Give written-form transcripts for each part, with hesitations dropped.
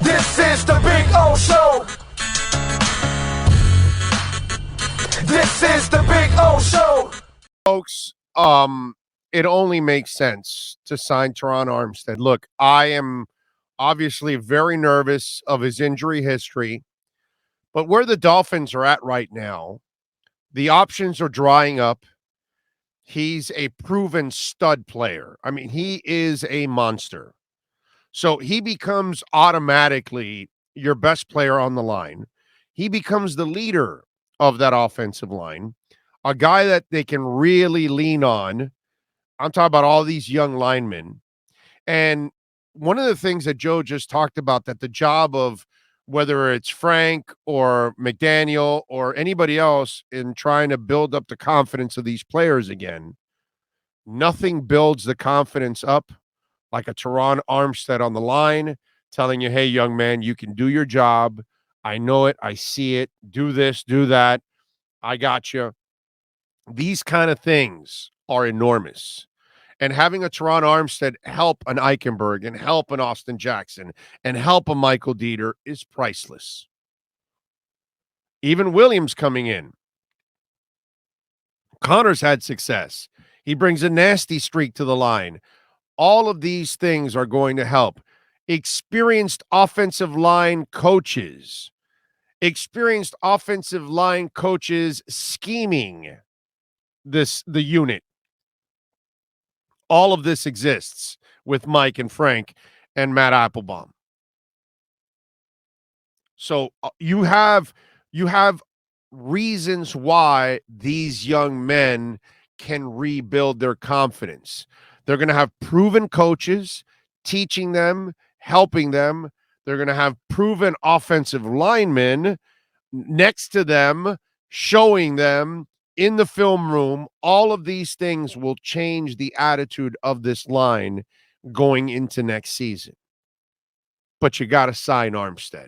This is the Big O Show. This is the Big O Show. Folks, it only makes sense to sign Terron Armstead. Look, I am obviously very nervous of his injury history, but where the Dolphins are at right now, the options are drying up. He's a proven stud player. I mean, he is a monster. So he becomes automatically your best player on the line. He becomes the leader of that offensive line, a guy that they can really lean on. I'm talking about all these young linemen. And one of the things that Joe just talked about, that the job of whether it's Frank or McDaniel or anybody else in trying to build up the confidence of these players again, nothing builds the confidence up like a Terron Armstead on the line telling you, hey, young man, you can do your job. I know it. I see it. Do this, do that. I got you. These kind of things are enormous. And having a Terron Armstead help an Eichenberg and help an Austin Jackson and help a Michael Dieter is priceless. Even Williams coming in. Connor's had success. He brings a nasty streak to the line. All of these things are going to help. Experienced offensive line coaches. Experienced offensive line coaches scheming the unit. All of this exists with Mike and Frank and Matt Applebaum. So you have reasons why these young men can rebuild their confidence. They're going to have proven coaches teaching them, helping them. They're going to have proven offensive linemen next to them, showing them in the film room. All of these things will change the attitude of this line going into next season. But you got to sign Armstead.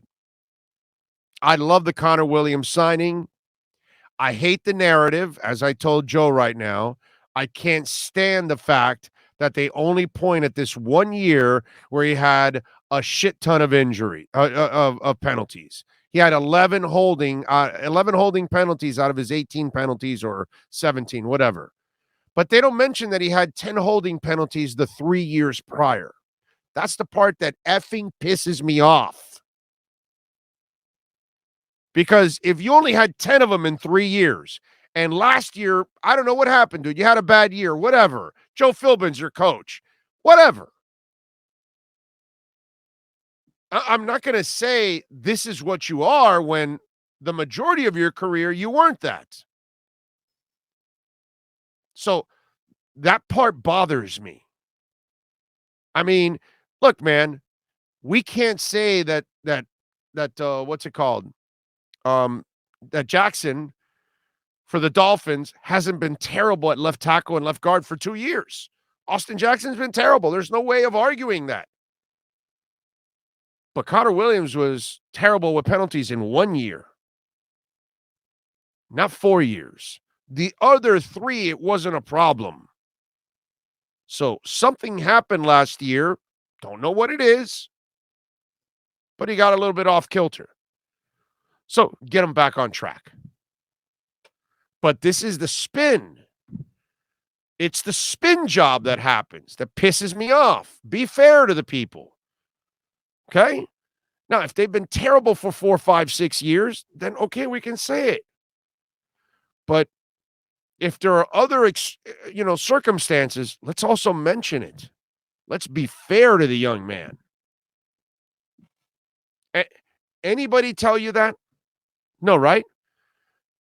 I love the Connor Williams signing. I hate the narrative, as I told Joe right now. I can't stand the fact that they only point at this 1 year where he had a shit ton of injury, of penalties. He had 11 holding penalties out of his 18 penalties, or 17, whatever. But they don't mention that he had 10 holding penalties the 3 years prior. That's the part that effing pisses me off. Because if you only had 10 of them in 3 years, and last year, I don't know what happened, dude. You had a bad year, whatever. Joe Philbin's your coach, whatever. I'm not going to say this is what you are when the majority of your career, you weren't that. So that part bothers me. I mean, look, man, we can't say that what's it called? That Jackson for the Dolphins hasn't been terrible at left tackle and left guard for 2 years. Austin Jackson's been terrible. There's no way of arguing that. But Connor Williams was terrible with penalties in 1 year, not 4 years. The other 3, it wasn't a problem. So something happened last year. Don't know what it is, but he got a little bit off kilter. So get him back on track. But this is the spin. It's the spin job that happens that pisses me off. Be fair to the people. Okay? Now, if they've been terrible for 4, 5, 6 years, then okay, we can say it. But if there are other, circumstances, let's also mention it. Let's be fair to the young man. Anybody tell you that? No, right?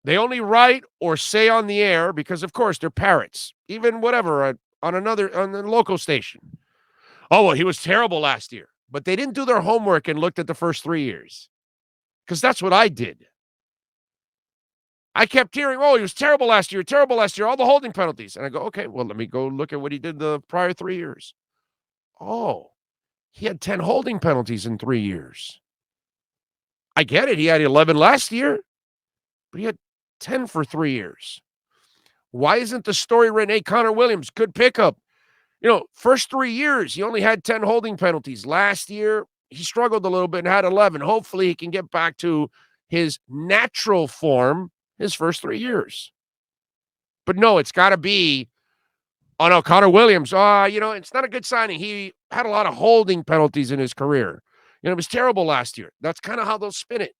They only write or say on the air because, of course, they're parrots. Even whatever on the local station. Oh, well, he was terrible last year. But they didn't do their homework and looked at the first 3 years. Because that's what I did. I kept hearing, oh, he was terrible last year, all the holding penalties. And I go, okay, well, let me go look at what he did the prior 3 years. Oh, he had 10 holding penalties in 3 years. I get it. He had 11 last year, but he had 10 for 3 years. Why isn't the story written, hey, Connor Williams, good pickup? First 3 years, he only had 10 holding penalties. Last year, he struggled a little bit and had 11. Hopefully he can get back to his natural form his first 3 years. But no, it's got to be, oh no, Connor Williams. It's not a good signing. He had a lot of holding penalties in his career. It was terrible last year. That's kind of how they'll spin it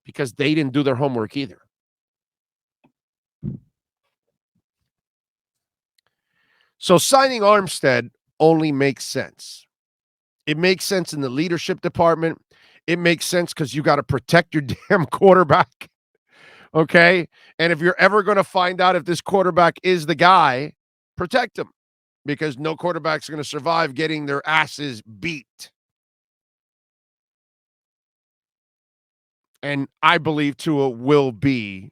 because they didn't do their homework either. So signing Armstead only makes sense. It makes sense in the leadership department. It makes sense because you got to protect your damn quarterback. Okay? And if you're ever going to find out if this quarterback is the guy, protect him because no quarterback's going to survive getting their asses beat. And I believe Tua will be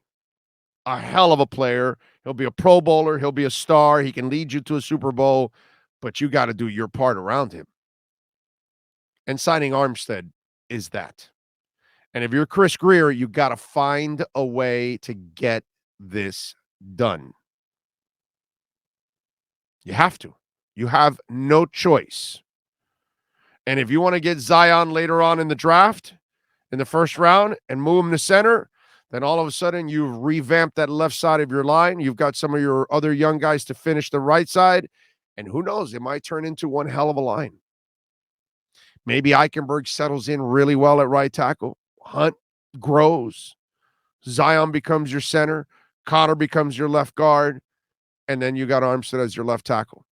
a hell of a player. He'll be a Pro Bowler. He'll be a star. He can lead you to a Super Bowl, but you got to do your part around him. And signing Armstead is that. And if you're Chris Grier, you got to find a way to get this done. You have to. You have no choice. And if you want to get Zion later on in the draft, in the first round, and move him to center, then all of a sudden you've revamped that left side of your line. You've got some of your other young guys to finish the right side. And who knows, it might turn into one hell of a line. Maybe Eichenberg settles in really well at right tackle. Hunt grows. Zion becomes your center. Connor becomes your left guard. And then you got Armstead as your left tackle.